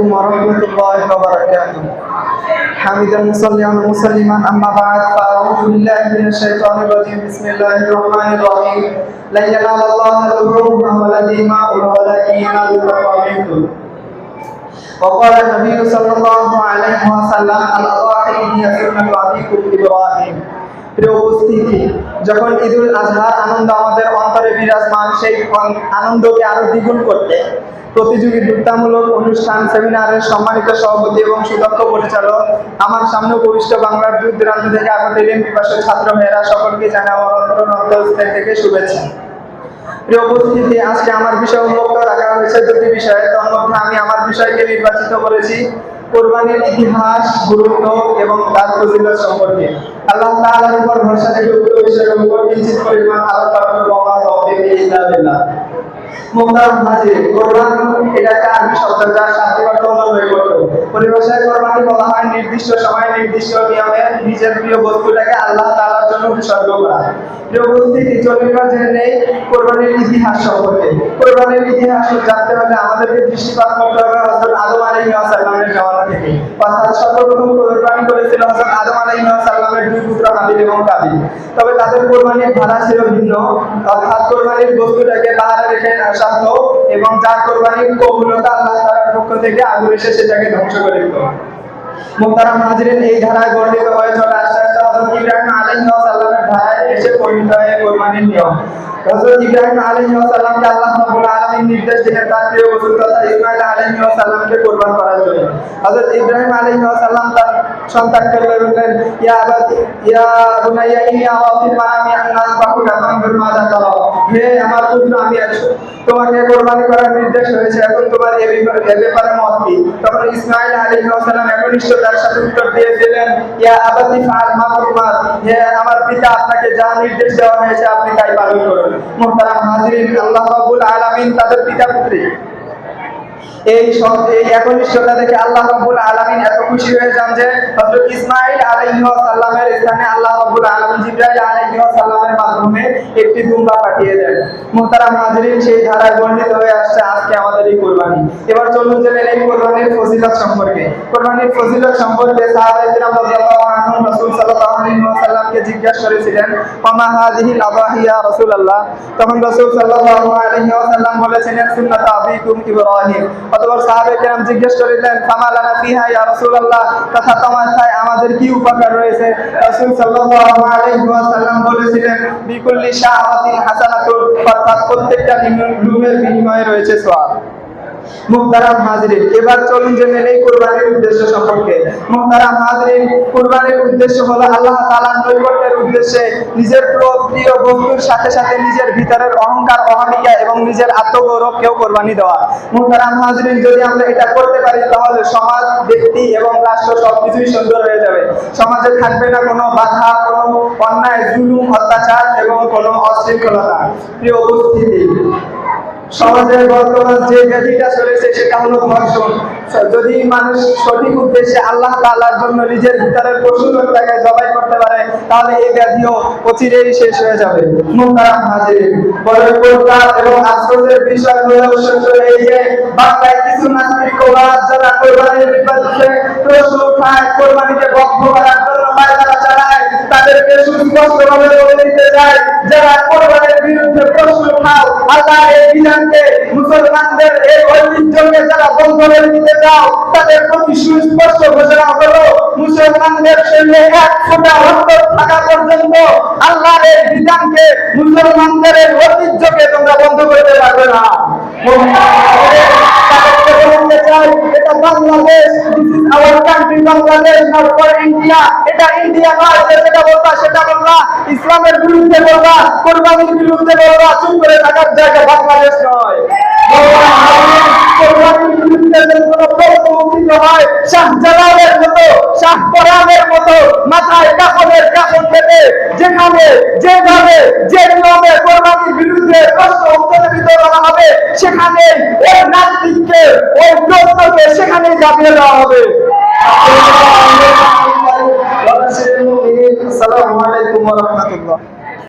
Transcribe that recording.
ورحمة الله وبركاته. حمدا مصليا ومسلما أما بعد فأعوذ بالله من الشيطان الرجيم. بسم الله الرحمن الرحيم. لن ينال الله لحومها ولا دماؤها ولكن يناله التقوى منكم. وقال النبي صلى الله عليه وسلم الأضاحي هي سنة أبيكم إبراهيم. প্রিয় উপস্থিতি, যখন ঈদুল আজহার আনন্দ আমাদের অন্তরে বিরাজমান, সেই আনন্দকে আরো দ্বিগুণ করতে প্রতিযোগিতামূলক অনুষ্ঠান সেমিনারের সম্মানিত সভাপতি এবং সুদক্ষ পরিচালক, আমার সামনে উপবিষ্ট বাংলার দূর দূরান্ত থেকে আগত এলিম পিপাসু ছাত্র ভাইয়েরা, সকলকে জানাই আমার অন্তরস্থল থেকে শুভেচ্ছা। প্রিয় উপস্থিতি, আজকে আমার বিষয় উন্মুক্ত রাখা হয়েছে দুটি বিষয়। তার মধ্যে আমি আমার বিষয়কে নির্বাচিত করেছি কোরবানির ইতিহাস, গুরুত্ব এবং তার ফজিলত সম্পর্কে। আল্লাহ তাআলার উপর ভরসা রেখে উক্ত বিষয়ের উপর কিঞ্চিত পরিমাণ আলোচনা করব। আমার তৌফিক ইল্লাল্লাহ। মুহতারাম হাজির, কোরবানি এটা একটা আরবি শব্দ যার শাব্দিক অর্থ হলো নৈকট্য। পরিভাষায় কোরবানি বলা হয় নির্দিষ্ট সময়ে নির্দিষ্ট নিয়মে নিজের প্রিয় বস্তুটাকে আল্লাহ তাআলার জন্য উৎসর্গ করা। প্রিয় উপস্থিতি, চলুন জেনে নেই কোরবানির ইতিহাস সম্পর্কে। কোরবানির ইতিহাস জানতে হলে আমাদেরকে দৃষ্টিপাত করতে হবে হযরত আদম আলাইহিস সালামের জামানা থেকে। অর্থাৎ সর্বপ্রথম কোরবানি করেছিল হযরত আদম আলাইহিস সালামের দুই পুত্র হাবিল এবং কাবিল। তবে তাদের কোরবানির ধারা ছিল ভিন্ন। অর্থাৎ কোরবানির বস্তুটাকে পাহাড়ে রেখে আসা হতো এবং যার কোরবানির কবুলতা আল্লাহ তাআলার পক্ষ থেকে আগুন এসে সেটাকে ধ্বংস করে দিত। মুহতারাম হাজিরিন, এই ধারায় বর্ণিত হয়ে চলে আস্তে আস্তে হযরত ইব্রাহিম আলাইহিস সালামের ধারায় এসে পরিণত হয় কোরবানির নিয়ম। হযরত ইব্রাহিম আলাইহিস সালামকে আল্লাহ রাব্বুল আলামিন নির্দেশ দিলেন তার প্রিয় বস্তু তথা ইসমাঈল আলাইহিস সালামকে কুরবান করার জন্য। হযরত ইব্রাহিম আলাইহিস সালাম তার সন্তানকে বললেন, ইয়া আবাতি ইয়া বুনাইয়া ইন্নী আরা ফিল মানামি আন্নী আযবাহুকা ফানজুর মাযা তারা। হে আমার পুত্র, আমি তোমাকে কুরবানি করার নির্দেশ হয়েছে, এখন তোমার এ ব্যাপারে মত কি? তখন ইসমাঈল আলাইহিস সালাম একনিষ্ঠতার সাথে উত্তর দিয়েছিলেন, ইয়া আবাতি ফাআল মা তুমার। হে আমার পিতা, আপনাকে যা নির্দেশ দেওয়া হয়েছে আপনি তাই পালন করুন। মুহতারাম হাজিরিন, আল্লাহ রাব্বুল আলামিন তাদের পিতা পুত্রী এই একনিষ্ঠতা দেখে আল্লাহ রাব্বুল আলামিন এত খুশি হয়ে যান যে হযরত ইসমাঈল আলাইহিস সালামের স্থানে আল্লাহ রাব্বুল আলামিন জিবরাইল আলাইহিস সালামের মাধ্যমে একটি দুম্বা পাঠিয়ে দেন। মুহতারাম হাজিরিন, সেই ধারায় বর্ণিত হয়ে আসছে আজকে আমাদের এই কুরবানি। এবার চলুন জেনে নেই কুরবানির ফজিলত সম্পর্কে। কুরবানির ফজিলত সম্পর্কে সাহাবায়ে কিরাম রাদিয়াল্লাহু আনহুম রাসূল সাল্লাল্লাহু আলাইহি ওয়াসাল্লামকে জিজ্ঞাসা করেছিলেন, ওমা হাযিহিল আযাহি ইয়া রাসূলুল্লাহ। তখন রাসূল সাল্লাল্লাহু আলাইহি ওয়াসাল্লাম বলেছিলেন, সুন্নাত আবিকুম ইব্রাহিম। অতঃপর সাহাবায়ে কেরাম জিজ্ঞেস করিলেন, ফামালানা ফিহা ইয়া রাসূলুল্লাহ, তথা তোমার আমাদের কি উপকার রয়েছে? রাসূল সাল্লাল্লাহু আলাইহি ওয়াসাল্লাম বলেছিলেন, বিকুল্লি শাআরাতিন হাসানাতুন, অর্থাৎ প্রত্যেকটা লুমের বিনিময়ে রয়েছে সওয়াব। মুহতারাম হাজিরিন, এবার চলুন জেনে নেই কুরবানির উদ্দেশ্য সম্পর্কে। মুহতারাম হাজিরিন, কুরবানির উদ্দেশ্য হলো আল্লাহ তাআলার নৈকট্যের উদ্দেশ্যে নিজের প্রিয় বস্তুর সাথে সাথে নিজের ভিতরের অহংকার, অহমিকা এবং নিজের আত্মগৌরবকেও কুরবানি দেওয়া। মুহতারাম হাজিরিন, যদি আমরা এটা করতে পারি তাহলে সমাজ, ব্যক্তি এবং রাষ্ট্র সবকিছুই সুন্দর হয়ে যাবে। সমাজে থাকবে না কোনো বাধা, কোনো অন্যায়, জুলুম, অত্যাচার এবং কোনো অশৃঙ্খলতা। প্রিয় উপস্থিতি, সমাজের বর্তমান যে ব্যাধিটা চলেছে সেটা হলো ধর্ষণ। যদি মানুষ সঠিক উদ্দেশ্যে আল্লাহ তাআলার জন্য নিজের ভিতরের পশুটাকে জবাই করতে পারে তাহলে এই ব্যাধিও অচিরেই শেষ হয়ে যাবে। মুহতারাম হাজিরিন, বড় পর্দার এবং আশ্চর্যের বিষয় হলো এই যে বাংলায় কিছু নাস্তিকবাদ যারা কোরবানির বিপক্ষে প্রশ্ন উঠায়, কোরবানিকে বন্ধ করার জন্য পায়তারা চালায়, তাদেরকে সুস্পষ্টভাবে বলে দিতে চায়, যারা কোরবানির বিরুদ্ধে প্রশ্ন উঠাও, আল্লাহ এই বিধানকে, মুসলমানদের এই ঐতিহ্যকে যারা বন্ধ করে দিতে চাও, তাদের প্রতি সুস্পষ্ট ঘোষণা হলো, মুসলমানদের শরীরে এক ফোঁটা রক্ত থাকা পর্যন্ত আল্লাহ এই বিধানকে, মুসলমানদের এই ঐতিহ্যকে তোমরা বন্ধ করতে পারবে না। এটা Bangladesh, this is our country, Bangladesh not for India. এটা ইন্ডিয়া নয় যে যেটা বলবা সেটা বলবা, ইসলামের বিরুদ্ধে বলবা, কোরবানির বিরুদ্ধে বলবা, চুপ করে থাকার জায়গা বাংলাদেশ নয়। কোরবানির বিরুদ্ধে কোনো প্রশ্ন হয় শাহজালালের মতো, শাহপরানের মতো মাথায় কাফন পেতে যেখানে যেভাবে যে নিয়মে কোরবানির বিরুদ্ধে প্রশ্ন উত্থাপিত করা হবে সেখানে ওই নাস্তিককে, ওই প্রশ্নকে সেখানেই দাবিয়ে দেওয়া হবে। আসসালামু আলাইকুম ওয়া রাহমাতুল্লাহ।